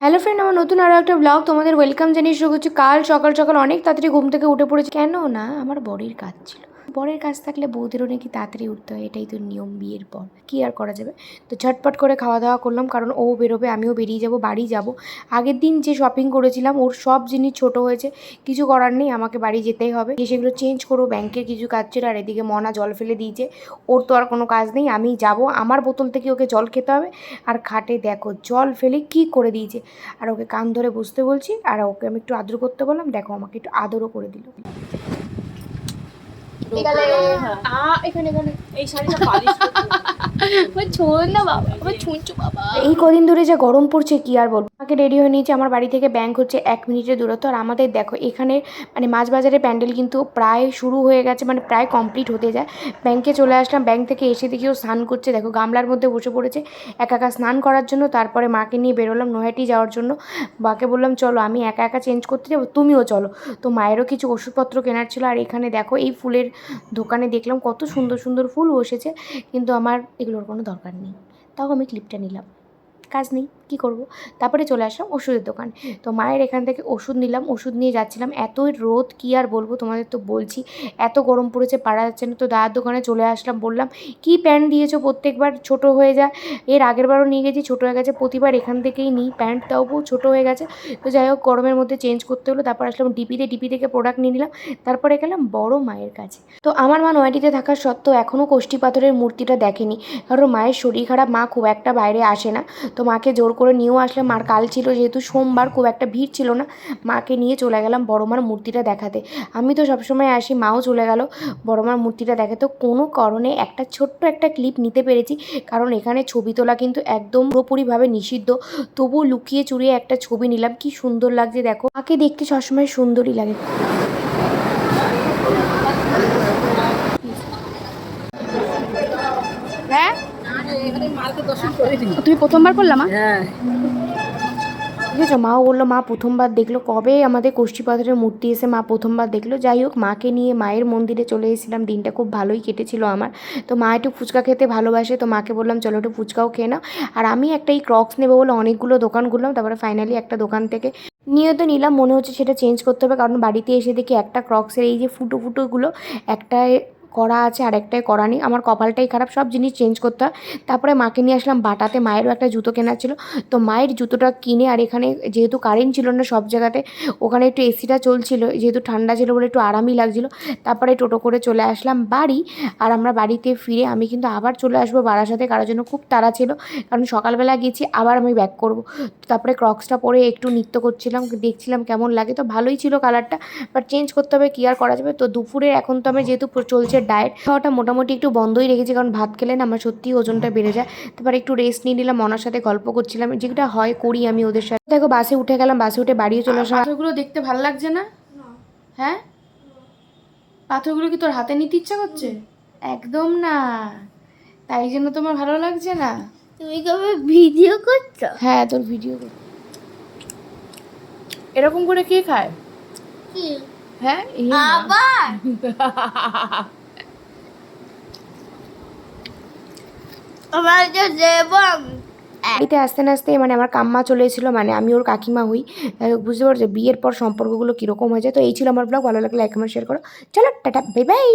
Hello friend, আমার নতুন আরও একটা ব্লগ তোমাদের ওয়েলকাম জানিয়ে শুরু করছি। কাল সকাল সকাল অনেক তাড়াতাড়ি ঘুম থেকে উঠে পড়েছি। কেন না, আমার বরের কাজ ছিল। বরের কাজ থাকলে বউদেরও নাকি তাড়াতাড়ি উঠতে হয়, এটাই তো নিয়ম বিয়ের পর। কি আর করা যাবে। তো ঝটপট করে খাওয়া দাওয়া করলাম, কারণ ও বেরোবে, আমিও বেরিয়ে যাব, বাড়ি যাব। আগের দিন যে শপিং করেছিলাম ওর সব জিনিস ছোট হয়েছে, কিছু করার নেই, আমাকে বাড়ি যেতেই হবে। সেগুলো চেঞ্জ করবো, ব্যাংকের কিছু কাজ ছিল। আর এদিকে মনা জল ফেলে দিয়েছে, ওর তো আর কোনো কাজ নেই, আমি যাব, আমার বোতল থেকে ওকে জল খেতে হবে। আর খাটে দেখো জল ফেলে কি করে দিয়েছে। আর ওকে কান ধরে বসতে বলছি, আর ওকে আমি একটু আদর করতে বললাম, দেখো আমাকে একটু আদরও করে দিল। এই কদিন ধরে যা গরম পড়ছে কি আর বলবো। আমাকে রেডি হয়ে নিয়েছে, আমার বাড়ি থেকে ব্যাংক হচ্ছে 1 মিনিটের দূরত্ব। আর আমাদের দেখো এখানে মানে মাছ বাজারের প্যান্ডেল কিন্তু প্রায় শুরু হয়ে গেছে, মানে প্রায় কমপ্লিট হতে যায়। ব্যাংকে চলে আসলাম, ব্যাংক থেকে এসে দেখি ও স্নান করছে, দেখো গামলার মধ্যে বসে পড়েছে একা একা স্নান করার জন্য। তারপরে মাকে নিয়ে বেরোলাম নৈহাটি যাওয়ার জন্য। মাকে বললাম চলো, আমি একা একা চেঞ্জ করতে যাবো, তুমিও চলো। তো মায়েরও কিছু ওষুধপত্র কেনার ছিল। আর এখানে দেখো এই ফুলের দোকানে দেখলাম কত সুন্দর সুন্দর ফুল বসেছে, কিন্তু আমার এগুলোর কোনো দরকার নেই, তাও আমি ক্লিপটা নিলাম, কাজ নেই, কী করব। তারপরে চলে আসলাম ওষুধের দোকান। তো মায়ের এখান থেকে ওষুধ নিলাম, ওষুধ নিয়ে যাচ্ছিলাম। এতই রোদ কি আর বলবো, তোমাদের তো বলছি এত গরম পড়েছে, পারা যাচ্ছে না। তো দাদার দোকানে চলে আসলাম, বললাম কি প্যান্ট দিয়েছো, প্রত্যেকবার ছোট হয়ে যায়। এর আগের বারও নিয়ে গেছি, ছোটো হয়ে গেছে, প্রতিবার এখান থেকেই নিই প্যান্ট, তাও ছোটো হয়ে গেছে। তো যাই হোক, গরমের মধ্যে চেঞ্জ করতে হলো। তারপর আসলাম ডিপি থেকে প্রোডাক্ট নিয়ে নিলাম। তারপরে গেলাম বড় মায়ের কাছে। তো আমার মা নয়টিতে থাকার সত্ত্বেও এখনও কোষ্ঠী পাথরের মূর্তিটা দেখেনি, কারণ মায়ের শরীর খারাপ, মা খুব একটা বাইরে আসে না। তো মাকে জোর করে নিয়েও আসলাম। মার কাল ছিল যেহেতু সোমবার, খুব একটা ভিড় ছিল না, মাকে নিয়ে চলে গেলাম বড় মার মূর্তিটা দেখাতে। আমি তো সবসময় আসি, মাও চলে গেল বড় মার মূর্তিটা দেখাতে। কোনো কারণে একটা ছোট্ট একটা ক্লিপ নিতে পেরেছি, কারণ এখানে ছবি তোলা কিন্তু একদম পুরোপুরিভাবে নিষিদ্ধ। তবুও লুকিয়ে চুরিয়ে একটা ছবি নিলাম, কি সুন্দর লাগছে দেখো। মাকে দেখতে সবসময় সুন্দরই লাগে। হ্যাঁ, তুমি প্রথমবার করলাম? হ্যাঁ, বুঝেছো, মাও বললো মা প্রথমবার দেখলো, কবে আমাদের কোষ্ঠী পাথরের মূর্তি এসে মা প্রথমবার দেখলো। যাই হোক, মাকে নিয়ে মায়ের মন্দিরে চলে এসেছিলাম, দিনটা খুব ভালোই কেটেছিল আমার। তো মা একটু ফুচকা খেতে ভালোবাসে, তো মাকে বললাম চলো একটু ফুচকাও খেয়ে নাও। আর আমি একটা এই ক্রক্স নেবো বলে অনেকগুলো দোকান ঘুরলাম, তারপরে ফাইনালি একটা দোকান থেকে নিয়ে তো নিলাম। মনে হচ্ছে সেটা চেঞ্জ করতে হবে, কারণ বাড়িতে এসে দেখি একটা ক্রক্সের এই যে ফুটো ফুটোগুলো, একটায় করা আছে আর একটাই করা নেই। আমার কপালটাই খারাপ, সব জিনিস চেঞ্জ করতে হয়। তারপরে মাকে নিয়ে আসলাম বাটাতে, মায়েরও একটা জুতো কেনার ছিল। তো মায়ের জুতোটা কিনে, আর এখানে যেহেতু কারেন্ট ছিল না সব জায়গাতে, ওখানে একটু এসিটা চলছিল, যেহেতু ঠান্ডা ছিল বলে একটু আরামই লাগছিলো। তারপরে টোটো করে চলে আসলাম বাড়ি। আর আমরা বাড়িতে ফিরে আমি কিন্তু আবার চলে আসবো বারাসাতে, কারোর জন্য খুব তাড়া ছিল, কারণ সকালবেলা গেছি, আবার আমি ব্যাক করব। তারপরে ক্রক্সটা পরে একটু নৃত্য করছিলাম, দেখছিলাম কেমন লাগে। তো ভালোই ছিল কালারটা, বাট চেঞ্জ করতে হবে, কী আর করা যাবে। তো দুপুরে এখন তো আমি যেহেতু চলছে ডায়েট, খাওয়াটা মোটামুটি একটু বন্ধই রেখেছি, কারণ ভাত খেলে না আমার সত্যিই ওজনটা বেড়ে যায়। তারপর একটু রেস্ট নিয়ে নিলাম, মনার সাথে গল্প করছিলাম, যেটা হয় করি আমি ওদের সাথে। দেখো বাসে উঠে গেলাম, বাসে উঠে বাড়িও চলে আসলাম। পাথরগুলো দেখতে ভালো লাগছে না? হ্যাঁ, পাথরগুলো কি তোর হাতে নিতে ইচ্ছা করছে? একদম না, তাই জন্য তোমার ভালো লাগছে না? তুমি কবে ভিডিও করছো? হ্যাঁ, তোর ভিডিও এরকম করে কে খায়? কি হ্যাঁ, আবার আমার যে দেবম বাড়িতে আসতে না আসতে মানে আমার কাম্মা চলে এসেছিলো, মানে আমি ওর কাকিমা হই। বুঝতে পারছো বিয়ের পর সম্পর্কগুলো কীরকম হয়ে যায়। তো এই ছিল আমার ব্লগ, ভালো লাগলে লাইক কমেন্ট শেয়ার করো। চলো টাটা, বাই বাই।